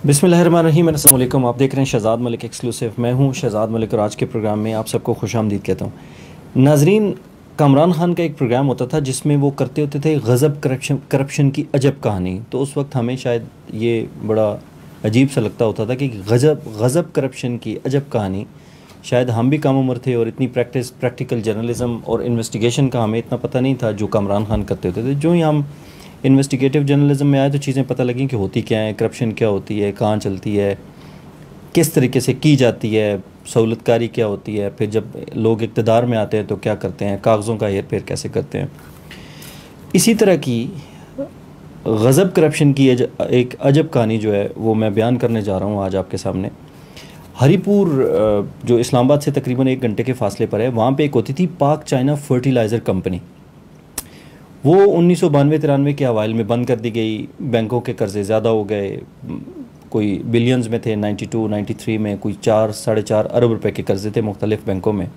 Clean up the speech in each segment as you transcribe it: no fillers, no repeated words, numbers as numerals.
बिस्मिल्लाहिर्रहमानिर्रहीम। अस्सलाम वालेकुम। आप देख रहे हैं शहज़ाद मलिक एक्सक्लूसिव। मैं हूं शहज़ाद मलिक और आज के प्रोग्राम में आप सबको खुशामदीद कहता हूं। नाजरीन, कामरान खान का एक प्रोग्राम होता था जिसमें वो करते होते थे गज़ब करप्शन की अजब कहानी। तो उस वक्त हमें शायद ये बड़ा अजीब सा लगता होता था कि गज़ब करप्शन की अजब कहानी। शायद हम भी कम उम्र थे और इतनी प्रैक्टिकल जर्नलिज़म और इन्वेस्टिगेशन का हमें इतना पता नहीं था जो कामरान खान करते होते थे। जो ही हम इन्वेस्टिगेटिव जर्नलिज्म में आए तो चीज़ें पता लगी कि होती क्या है, करप्शन क्या होती है, कहाँ चलती है, किस तरीके से की जाती है, सहूलतकारी क्या होती है, फिर जब लोग इक़्तिदार में आते हैं तो क्या करते हैं, कागज़ों का हेर फेर कैसे करते हैं। इसी तरह की गज़ब करप्शन की एक अजब कहानी जो है वो मैं बयान करने जा रहा हूँ आज आपके सामने। हरीपुर जो इस्लामाबाद से तकरीबन 1 घंटे के फासले पर है, वहाँ पे एक होती थी पाक चाइना फर्टिलाइज़र कंपनी। वो 1992-93 के अवाइल में बंद कर दी गई। बैंकों के कर्ज़े ज़्यादा हो गए, कोई बिलियंस में थे 92-93 में, कोई 4-4.5 अरब रुपए के कर्ज़े थे मुख्तलिफ़ बैंकों में।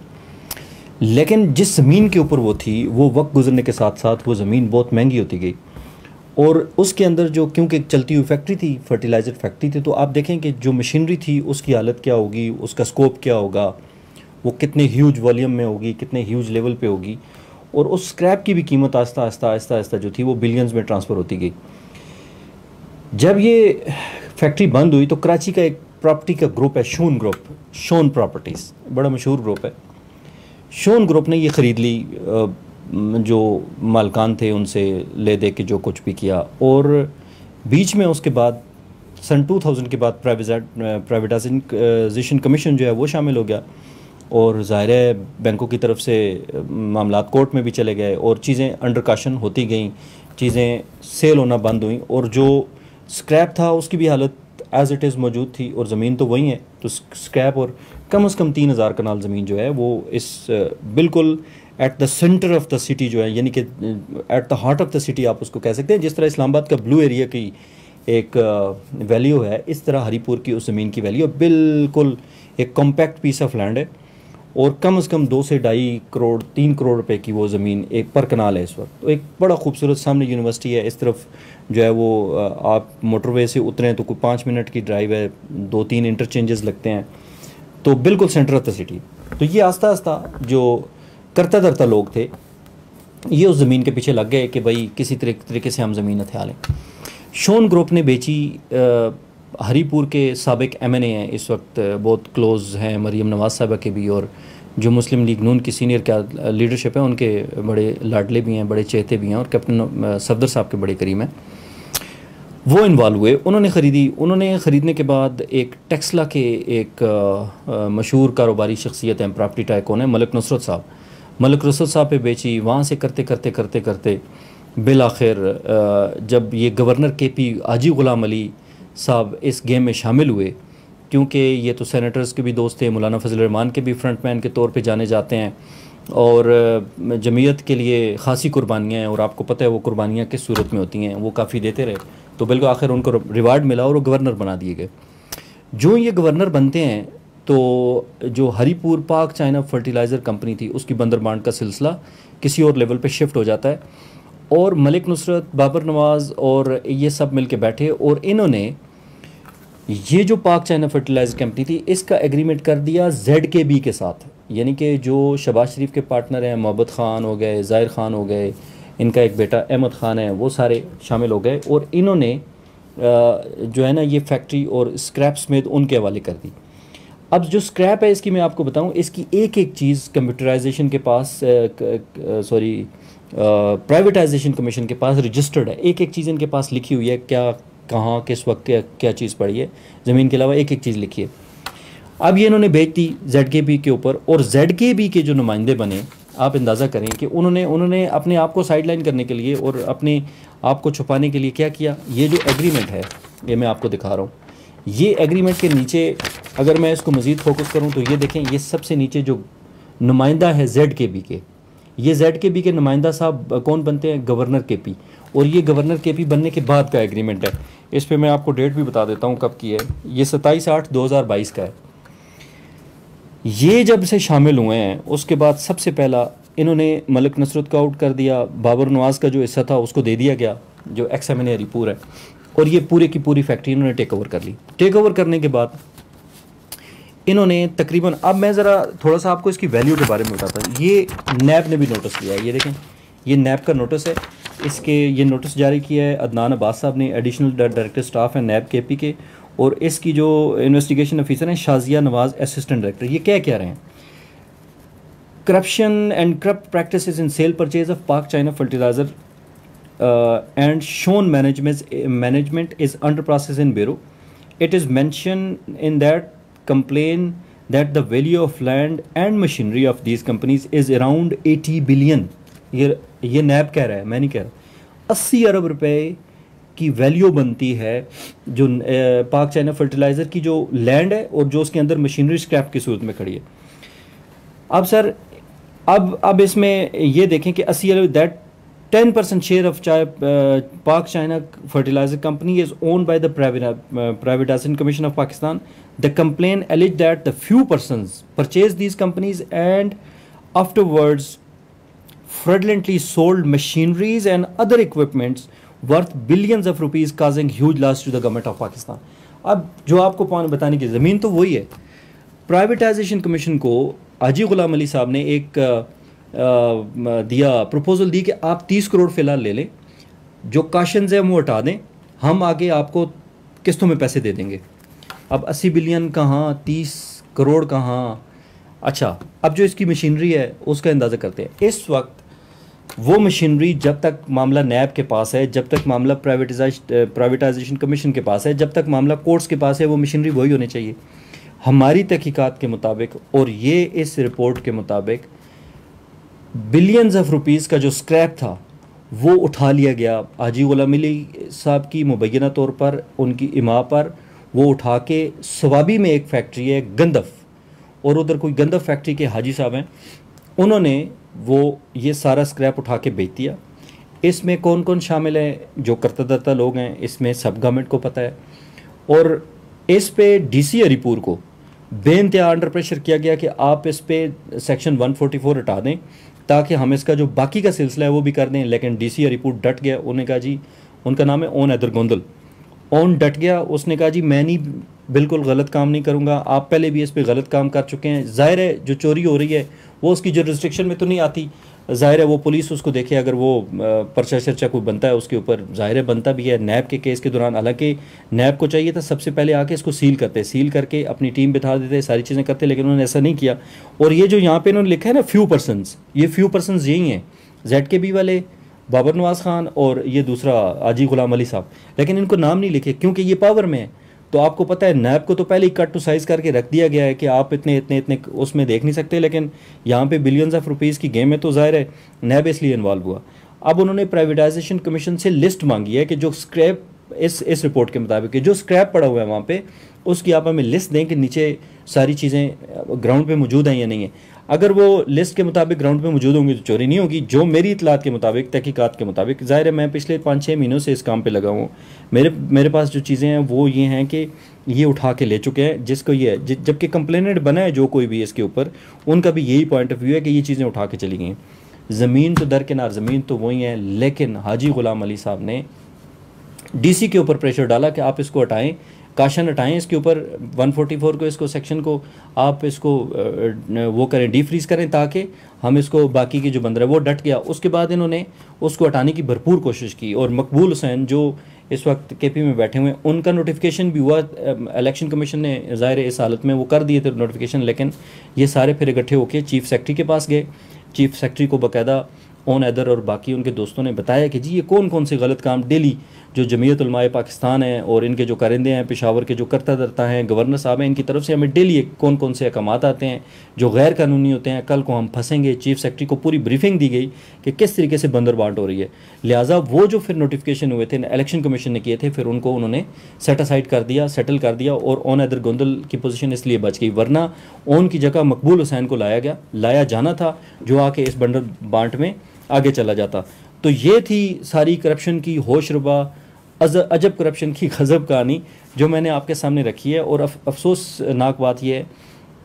लेकिन जिस ज़मीन के ऊपर वो थी, वो वक्त गुजरने के साथ साथ वो ज़मीन बहुत महंगी होती गई और उसके अंदर जो, क्योंकि चलती हुई फैक्ट्री थी, फर्टिलाइज़र फैक्ट्री थी, तो आप देखें कि जो मशीनरी थी उसकी हालत क्या होगी, उसका स्कोप क्या होगा, वो कितने ह्यूज वॉल्यूम में होगी, कितने ह्यूज लेवल पे होगी। और उस स्क्रैप की भी कीमत आहिस्ता आहिस्ता जो थी वो बिलियंस में ट्रांसफ़र होती गई। जब ये फैक्ट्री बंद हुई तो कराची का एक प्रॉपर्टी का ग्रुप है, शोन ग्रुप, शोन प्रॉपर्टीज़, बड़ा मशहूर ग्रुप है। शोन ग्रुप ने ये ख़रीद ली, जो मालकान थे उनसे ले दे के जो कुछ भी किया। और बीच में उसके बाद सन 2000 के बाद प्राइवेटाइजेशन कमीशन जो है वो शामिल हो गया और ज़ाहिर है बैंकों की तरफ से मामलात कोर्ट में भी चले गए और चीज़ें अंडर काशन होती गईं, चीज़ें सेल होना बंद हुई और जो स्क्रैप था उसकी भी हालत एज़ इट इज़ मौजूद थी और ज़मीन तो वही है। तो स्क्रैप और कम से कम 3000 कनाल ज़मीन जो है वो इस बिल्कुल at the centre of the city जो है, यानी कि at the heart of the city आप उसको कह सकते हैं। जिस तरह इस्लामाबाद का ब्लू एरिया की एक वैल्यू है, इस तरह हरीपुर की उस ज़मीन की वैल्यू बिल्कुल एक कॉम्पैक्ट पीस ऑफ लैंड है और कम से कम 2 से ढाई करोड़ 3 करोड़ रुपए की वो ज़मीन एक पर कनाल है इस वक्त। तो एक बड़ा खूबसूरत सामने यूनिवर्सिटी है, इस तरफ जो है वो आप मोटरवे से उतरें तो कोई 5 मिनट की ड्राइव है, 2-3 इंटरचेंजेस लगते हैं, तो बिल्कुल सेंटर ऑफ द सिटी। तो ये आस्ता आस्ता जो करता धरता लोग थे ये उस ज़मीन के पीछे लग गए कि भाई किसी तरीके से हम ज़मीन हथिया लें। शोन ग्रुप ने बेची। हरीपुर के साबिक MNA हैं, इस वक्त बहुत क्लोज़ हैं मरीम नवाज़ साहबा के भी, और जो मुस्लिम लीग नून की सीनियर क्या लीडरशिप है उनके बड़े लाडले भी हैं, बड़े चहेते भी हैं और कैप्टन सफदर साहब के बड़े करीम हैं। वो इन्वॉल्व हुए, उन्होंने ख़रीदी। उन्होंने ख़रीदने के बाद एक टेक्सला के एक मशहूर कारोबारी शख्सियत हैं, प्रॉपर्टी टाइकून है मलिक नुसरत साहब, मलिक नुसरत साहब पे बेची। वहाँ से करते करते करते करते बिल आखिर जब ये गवर्नर KP हाजी ग़ुलाम अली साहब इस गेम में शामिल हुए, क्योंकि ये तो सेनेटर्स के भी दोस्त थे, मौलाना फजल रहमान के भी फ्रंटमैन के तौर पे जाने जाते हैं और जमीयत के लिए ख़ासी कुर्बानियाँ हैं और आपको पता है वो कुर्बानियाँ किस सूरत में होती हैं, वो काफ़ी देते रहे। तो बिल्कुल आखिर उनको रिवार्ड मिला और वो गवर्नर बना दिए गए। जो ये गवर्नर बनते हैं तो जो हरीपुर पाक चाइना फर्टिलाइज़र कंपनी थी उसकी बंदरबांट का सिलसिला किसी और लेवल पे शिफ्ट हो जाता है और मलिक नुसरत, बाबर नवाज़ और ये सब मिल के बैठे और इन्होंने ये जो पाक चाइना फर्टिलाइज़र कंपनी थी इसका एग्रीमेंट कर दिया ZKB के साथ। यानी कि जो शहबाज शरीफ के पार्टनर हैं, मोहब्बत ख़ान हो गए, ज़ाहिर ख़ान हो गए, इनका एक बेटा अहमद ख़ान है, वो सारे शामिल हो गए और इन्होंने जो है ना ये फैक्ट्री और स्क्रैप समेत उनके हवाले कर दी। अब जो स्क्रैप है इसकी मैं आपको बताऊं, इसकी एक एक चीज़ कंप्यूटराइजेशन के पास प्राइवेटाइजेशन कमीशन के पास रजिस्टर्ड है। एक एक चीज़ इनके पास लिखी हुई है, क्या कहाँ किस वक्त क्या चीज़ पड़ी है, ज़मीन के अलावा एक एक चीज़ लिखी है। अब ये इन्होंने बेच दी ZKB के ऊपर और ZKB के जो नुमाइंदे बने, आप अंदाज़ा करें कि उन्होंने अपने आप को साइडलाइन करने के लिए और अपने आप को छुपाने के लिए क्या किया। ये जो एग्रीमेंट है ये मैं आपको दिखा रहा हूँ। ये एग्रीमेंट के नीचे अगर मैं इसको मज़ीद फोकस करूँ तो ये देखें, ये सबसे नीचे जो नुमाइंदा है ZKB के, ये ZKB के नुमाइंदा साहब कौन बनते हैं, गवर्नर KP, और ये गवर्नर KP बनने के बाद का एग्रीमेंट है। इस पे मैं आपको डेट भी बता देता हूँ कब की है, ये 27/8/2022 का है। ये जब से शामिल हुए हैं उसके बाद सबसे पहला इन्होंने मलिक नुसरत को आउट कर दिया, बाबर नवाज़ का जो हिस्सा था उसको दे दिया गया जो XMNA हरीपुर है, और ये पूरे की पूरी फैक्ट्री इन्होंने टेक ओवर कर ली। टेक ओवर करने के बाद इन्होंने तकरीबन, अब मैं ज़रा थोड़ा सा आपको इसकी वैल्यू के बारे में बताता हूँ। ये नैब ने भी नोटिस लिया है, ये देखें, ये नैब का नोटिस है। ये नोटिस जारी किया है अदनान अब्बास साहब ने, एडिशनल डायरेक्टर स्टाफ है नैब के पी के, और इसकी जो इन्वेस्टिगेशन ऑफिसर हैं शाजिया नवाज, असिस्टेंट डायरेक्टर। ये क्या कह रहे हैं? Corruption and corrupt practices in sale purchase of Pak China fertiliser and shown management is under process in Bureau. It is mentioned in that complaint that the value of land and machinery of these companies is around 80 billion. ये नैब कह रहा है, मैं नहीं कह रहा। 80 अरब रुपए की वैल्यू बनती है जो पाक चाइना फर्टिलाइज़र की जो लैंड है और जो उसके अंदर मशीनरी स्क्रैप की सूरत में खड़ी है। अब सर, अब इसमें ये देखें कि 80 अरब, that 10% share of Pak China Fertilizer Company is owned by the Privatization Commission of Pakistan. The complaint alleged that the few persons purchased these companies and afterwards fraudulently sold machineries and other equipments worth billions of rupees, causing huge loss to the government of Pakistan. अब जो आपको बताने की ज़मीन तो वही है। Privatisation commission को हाजी गुलाम अली साहब ने एक दिया, प्रपोजल दी कि आप 30 करोड़ फ़िलहाल ले लें, जो काशंस है वो हटा दें, हम आगे आपको किस्तों में पैसे दे देंगे। अब 80 बिलियन कहाँ, 30 करोड़ कहाँ? अच्छा, अब जो इसकी मशीनरी है उसका अंदाज़ा करते हैं। इस वक्त वो मशीनरी जब तक मामला नैब के पास है, जब तक मामला प्राइवेटाइजेशन कमीशन के पास है, जब तक मामला कोर्ट्स के पास है, वो मशीनरी वही होनी चाहिए। हमारी तहकीकात के मुताबिक और ये इस रिपोर्ट के मुताबिक बिलियंस ऑफ रुपीज़ का जो स्क्रैप था वो उठा लिया गया। हाजी गुलाम अली साहब की मुबैना तौर पर, उनकी इमा पर, वो उठा के सवाबी में एक फैक्ट्री है गंदफ, और उधर कोई गंदफ फैक्ट्री के हाजी साहब हैं, उन्होंने वो ये सारा स्क्रैप उठा के बेच दिया। इसमें कौन कौन शामिल है? जो कर्ताधर्ता लोग हैं, इसमें सब गवर्नमेंट को पता है। और इस पे DC हरीपुर को बेइंतहा अंडर प्रेशर किया गया कि आप इस पे सेक्शन 144 हटा दें ताकि हम इसका जो बाकी का सिलसिला है वो भी कर दें। लेकिन DC हरीपुर डट गया। उन्होंने कहा जी, उनका नाम है ओन हैदर गोंदल, ओन डट गया। उसने कहा जी मैं नहीं, बिल्कुल गलत काम नहीं करूँगा, आप पहले भी इस पे गलत काम कर चुके हैं। ज़ाहिर है जो चोरी हो रही है वो उसकी जो रिस्ट्रिक्शन में तो नहीं आती, ज़ाहिर है वो पुलिस उसको देखे, अगर वो पर्चा शर्चा कोई बनता है उसके ऊपर, ज़ाहिर है बनता भी है। नैब के केस के दौरान हालांकि नैब को चाहिए था सबसे पहले आके इसको सील करते, सील करके अपनी टीम बिठा देते, सारी चीज़ें करते, लेकिन उन्होंने ऐसा नहीं किया। और ये जो यहाँ पे इन्होंने लिखा है ना फ्यू पर्सनस, ये फ्यू पर्सनस यही हैं, ZKB वाले, बाबर नवाज़ खान और ये दूसरा हाजी गुलाम अली साहब, लेकिन इनको नाम नहीं लिखे क्योंकि ये पावर में है। तो आपको पता है नैब को तो पहले ही कट टू साइज़ करके रख दिया गया है कि आप इतने इतने इतने उसमें देख नहीं सकते, लेकिन यहाँ पे बिलियंस ऑफ रुपीज़ की गेम है, तो ज़ाहिर है नैब इसलिए इन्वॉल्व हुआ। अब उन्होंने प्राइवेटाइजेशन कमीशन से लिस्ट मांगी है कि जो स्क्रैप इस रिपोर्ट के मुताबिक जो स्क्रैप पड़ा हुआ है वहाँ पे, उसकी आप हमें लिस्ट दें कि नीचे सारी चीज़ें ग्राउंड पे मौजूद हैं या नहीं है। अगर वो लिस्ट के मुताबिक ग्राउंड पे मौजूद होंगी तो चोरी नहीं होगी। जो मेरी इतलात के मुताबिक, तहकीकात के मुताबिक, ज़ाहिर है मैं पिछले 5-6 महीनों से इस काम पे लगा हूँ, मेरे पास जो चीज़ें हैं वो ये हैं कि ये उठा के ले चुके हैं जिसको ये है, जबकि कंप्लेनेंट बना है जो कोई भी इसके ऊपर, उनका भी यही पॉइंट ऑफ व्यू है कि ये चीज़ें उठा के चली गई। ज़मीन तो दरकिनार, ज़मीन तो वही है, लेकिन हाजी गुलाम अली साहब ने DC के ऊपर प्रेशर डाला कि आप इसको हटाएं, काशन हटाएं इसके ऊपर 144 को, इसको सेक्शन को आप इसको वो करें, डीफ्रीज करें ताकि हम इसको बाकी की जो बंदर है वो डट गया। उसके बाद इन्होंने उसको हटाने की भरपूर कोशिश की और मकबूल हुसैन जो इस वक्त KP में बैठे हुए हैं उनका नोटिफिकेशन भी हुआ। इलेक्शन कमीशन ने ज़ाहिर इस हालत में वो कर दिए थे नोटिफिकेशन, लेकिन ये सारे फिर इकट्ठे होकर चीफ सेक्रेटरी के पास गए। चीफ सेक्रेटरी को बाकायदा ओन हैदर और बाकी उनके दोस्तों ने बताया कि जी ये कौन कौन से गलत काम डेली जो जमीयत उलमाए पाकिस्तान है और इनके जो कारिंदे हैं पेशावर के, जो करता धरता हैं, गवर्नर साहब हैं, इनकी तरफ से हमें डेली कौन कौन से अहकामात आते हैं जो गैर कानूनी होते हैं, कल को हम फंसेंगे। चीफ सेक्रेटरी को पूरी ब्रीफिंग दी गई कि किस तरीके से बंदर बांट हो रही है। लिहाजा वो जो फिर नोटिफिकेशन हुए थे इलेक्शन कमीशन ने किए थे, फिर उनको उन्होंने सेट असाइड कर दिया, सेटल कर दिया और ओन हैदर गोंदल की पोजीशन इसलिए बच गई, वरना ओन की जगह मकबूल हुसैन को लाया जाना था जो आके इस बंदर बांट में आगे चला जाता। तो ये थी सारी करप्शन की होशरुबा अजब करप्शन की गज़ब कहानी जो मैंने आपके सामने रखी है। और अफसोसनाक बात यह है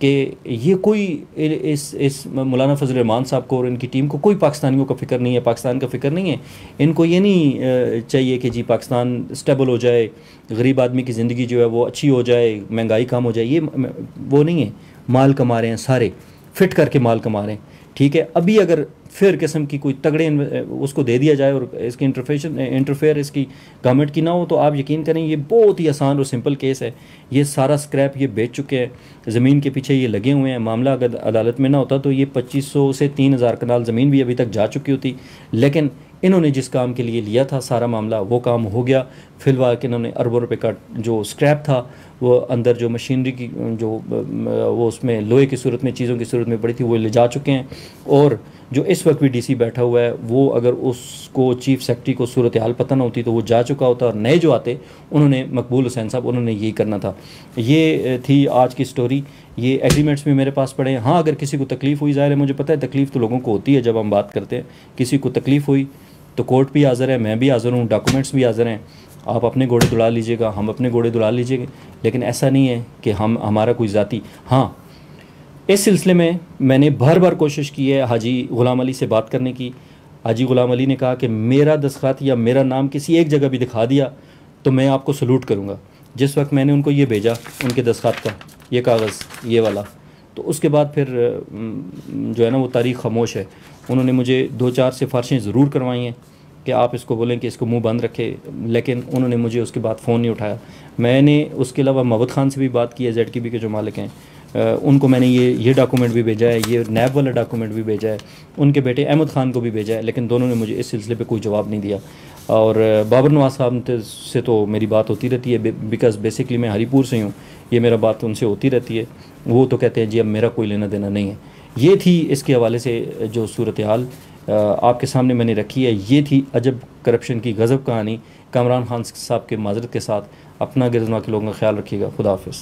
कि ये कोई इस मौलाना फजल रहमान साहब को और इनकी टीम को कोई पाकिस्तानियों का फ़िक्र नहीं है, पाकिस्तान का फ़िक्र नहीं है। इनको ये नहीं चाहिए कि जी पाकिस्तान स्टेबल हो जाए, गरीब आदमी की ज़िंदगी जो है वो अच्छी हो जाए, महंगाई कम हो जाए, ये वो नहीं है। माल कमा रहे हैं सारे, फिट करके माल कमा रहे हैं। ठीक है, अभी अगर फिर किस्म की कोई तगड़े उसको दे दिया जाए और इसकी इंटरफेयर इसकी गवर्नमेंट की ना हो, तो आप यकीन करें ये बहुत ही आसान और सिंपल केस है। ये सारा स्क्रैप ये बेच चुके हैं, ज़मीन के पीछे ये लगे हुए हैं। मामला अगर अदालत में ना होता तो ये 2500 से 3000 कनाल ज़मीन भी अभी तक जा चुकी होती। लेकिन इन्होंने जिस काम के लिए लिया था सारा मामला वो काम हो गया। फिलहाल कि इन्होंने अरबों रुपए का जो स्क्रैप था वो अंदर जो मशीनरी की जो वो उसमें लोहे की सूरत में चीज़ों की सूरत में पड़ी थी वो ले जा चुके हैं। और जो इस वक्त भी डीसी बैठा हुआ है वो अगर उसको चीफ सेक्रेटरी को सूरत हाल पता ना होती तो वो जा चुका होता, और नए जो आते उन्होंने मकबूल हुसैन साहब उन्होंने यही करना था। ये थी आज की स्टोरी। ये एग्रीमेंट्स भी मेरे पास पड़े हैं। हाँ, अगर किसी को तकलीफ़ हुई, ज़ाहिर है मुझे पता है तकलीफ़ तो लोगों को होती है जब हम बात करते हैं। किसी को तकलीफ़ हुई तो कोर्ट भी हाज़िर है, मैं भी हाज़िर हूँ, डॉक्यूमेंट्स भी हाज़िर हैं। आप अपने घोड़े दुड़ा लीजिएगा, हम अपने घोड़े दुड़ा लीजिएगा। लेकिन ऐसा नहीं है कि हमारा कोई ज़ाती। हाँ, इस सिलसिले में मैंने बार बार कोशिश की है हाजी ग़ुलाम अली से बात करने की। हाजी ग़ुलाम अली ने कहा कि मेरा दस्तखत या मेरा नाम किसी एक जगह भी दिखा दिया तो मैं आपको सलूट करूँगा। जिस वक्त मैंने उनको ये भेजा उनके दस्तखत का ये कागज़ ये वाला, तो उसके बाद फिर जो है ना वो तारीख़ खामोश है। उन्होंने मुझे 2-4 सिफारिशें ज़रूर करवाई हैं कि आप इसको बोलें कि इसको मुंह बंद रखे, लेकिन उन्होंने मुझे उसके बाद फ़ोन नहीं उठाया। मैंने उसके अलावा महबूद खान से भी बात की है, ZKB के जो मालिक हैं, उनको मैंने ये डॉक्यूमेंट भी भेजा है, ये नैब वाला डॉक्यूमेंट भी भेजा है, उनके बेटे अहमद ख़ान को भी भेजा है, लेकिन दोनों ने मुझे इस सिलसिले पे कोई जवाब नहीं दिया। और बाबर नवाज साहब से तो मेरी बात होती रहती है, बिकॉज़ बेसिकली मैं हरीपुर से हूँ, ये मेरा बात उनसे होती रहती है। वो तो कहते हैं जी अब मेरा कोई लेना देना नहीं है। ये थी इसके हवाले से जो सूरत हाल आपके सामने मैंने रखी है। ये थी अजब करप्शन की गज़ब कहानी। कामरान खान साहब के माजरत के साथ अपना गिरदमा के लोगों का ख्याल रखिएगा। खुदा हाफिज़।